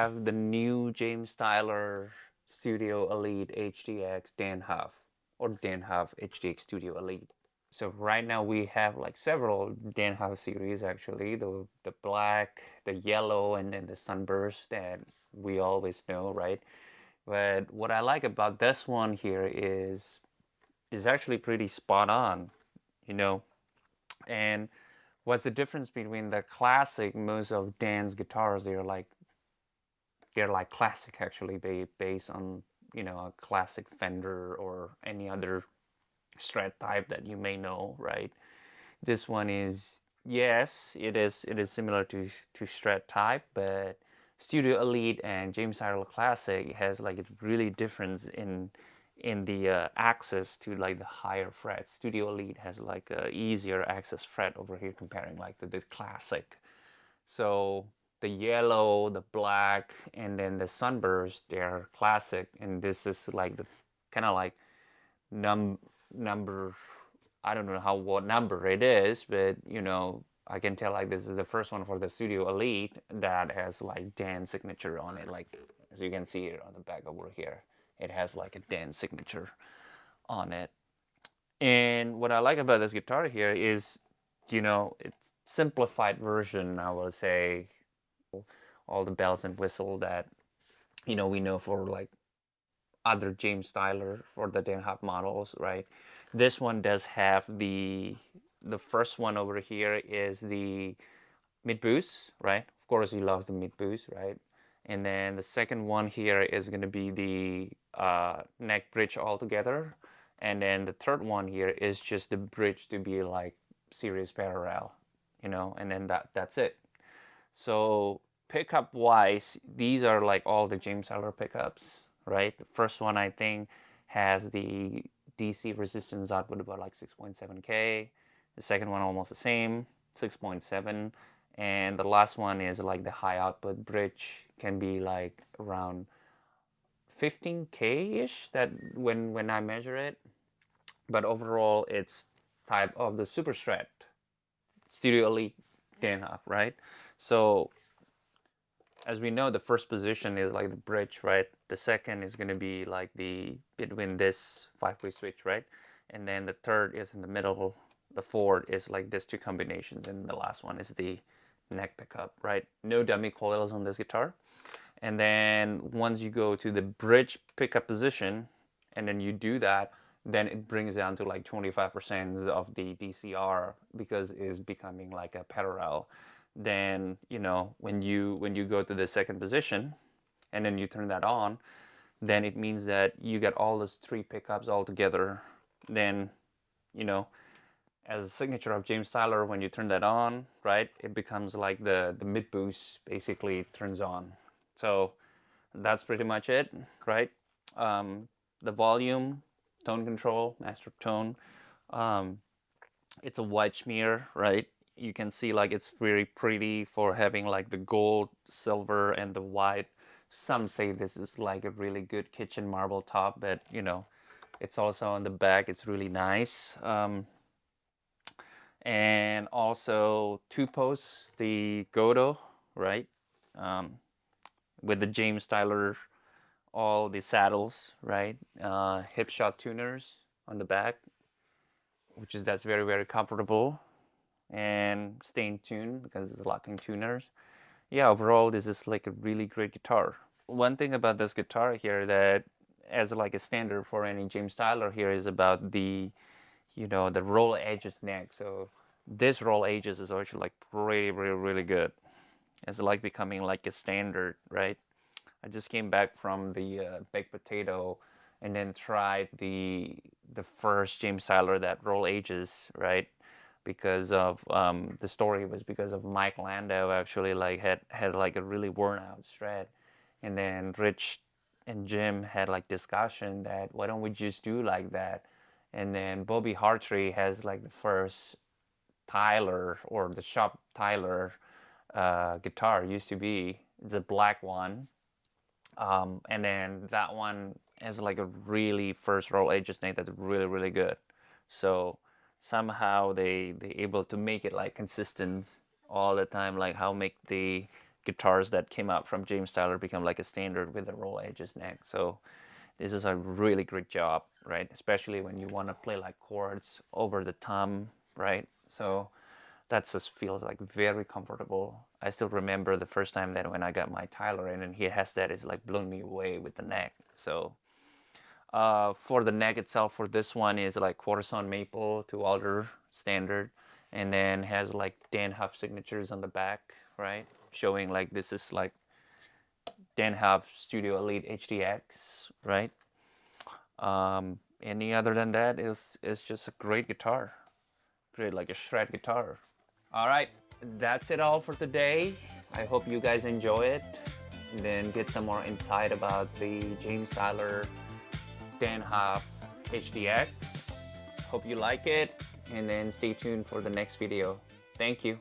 have the new James Tyler Studio Elite HDX Dann Huff, or Dann Huff HDX Studio Elite. So right now we have like several Dann Huff series actually, the black, the yellow, and then the sunburst that we always know, right? But what I like about this one here is actually pretty spot on, you know. And what's the difference between the classic, most of Dan's guitars, they're like classic actually, based on, you know, a classic Fender or any other Strat type that you may know, right? This one is, yes, it is similar to Strat type, but Studio Elite and James Tyler Classic has like a really difference in the access to like the higher frets. Studio Elite has like a easier access fret over here comparing like the Classic. So the yellow, the black, and then the sunburst, they're classic, and this is like the kind of like num number. I don't know how what number it is, but you know I can tell like this is the first one for the Studio Elite that has like Dan signature on it. Like as you can see here on the back over here, it has like a Dan signature on it. And what I like about this guitar here is, you know, it's simplified version, I will say, all the bells and whistle that, you know, we know for like other James Tyler for the Dan Huff models, right? This one does have the first one over here is the mid boost, right? Of course, you love the mid boost, right? And then the second one here is going to be the neck bridge altogether, and then the third one here is just the bridge to be like series parallel, you know, and then that's it. So pickup wise, these are like all the James Tyler pickups, right? The first one I think has the DC resistance output about like 6.7K. The second one almost the same, 6.7. And the last one is like the high output bridge can be like around 15K-ish that when I measure it. But overall it's type of the Super Strat Studio Elite Dan Huff, right? So as we know, the first position is like the bridge, right? The second is going to be like the between this 5-way switch, right? And then the third is in the middle. The fourth is like these two combinations, and the last one is the neck pickup, right? No dummy coils on this guitar. And then once you go to the bridge pickup position, and then you do that, then it brings down to like 25% of the DCR because it's becoming like a parallel. Then you know when you go to the second position and then you turn that on, then it means that you get all those three pickups all together. Then you know, as a signature of James Tyler, when you turn that on, right, it becomes like the mid boost basically turns on. So that's pretty much it, right? The volume, tone control, master tone. Um, it's a white smear, right? You can see like it's very pretty for having like the gold, silver, and the white. Some say this is like a really good kitchen marble top, but you know, it's also on the back. It's really nice. And also two posts, the Godo, right? Um, with the James Tyler, all the saddles, right? Hipshot tuners on the back, which is that's very comfortable and stay in tune because it's locking tuners. Yeah, overall this is like a really great guitar. One thing about this guitar here that as like a standard for any James Tyler here is about the, you know, the roll edges neck. So this roll edges is actually like really good. It's like becoming like a standard, right? I just came back from the baked potato and then tried the first James Tyler that roll ages, right? Because of the story was because of Mike Landau actually like had like a really worn out Strat, and then Rich and Jim had like discussion that why don't we just do like that, and then Bobby Hartree has like the first Tyler or the shop Tyler guitar used to be the black one, and then that one has like a really first roll edge snake that's really good. So somehow they able to make it like consistent all the time, like how make the guitars that came out from James Tyler become like a standard with a roll edges neck. So this is a really great job, right? Especially when you want to play like chords over the thumb, right? So that just feels like very comfortable. I still remember the first time that when I got my Tyler in and he has that, it's like blown me away with the neck. So for the neck itself, for this one is like quartersawn maple to alder standard, and then has like Dann Huff signatures on the back, right? Showing like this is like Dann Huff Studio Elite HDX, right? Any other than that is just a great guitar, great like a shred guitar. All right, that's it all for today. I hope you guys enjoy it, and then get some more insight about the James Tyler Dann Huff HDX. Hope you like it, and then stay tuned for the next video. Thank you.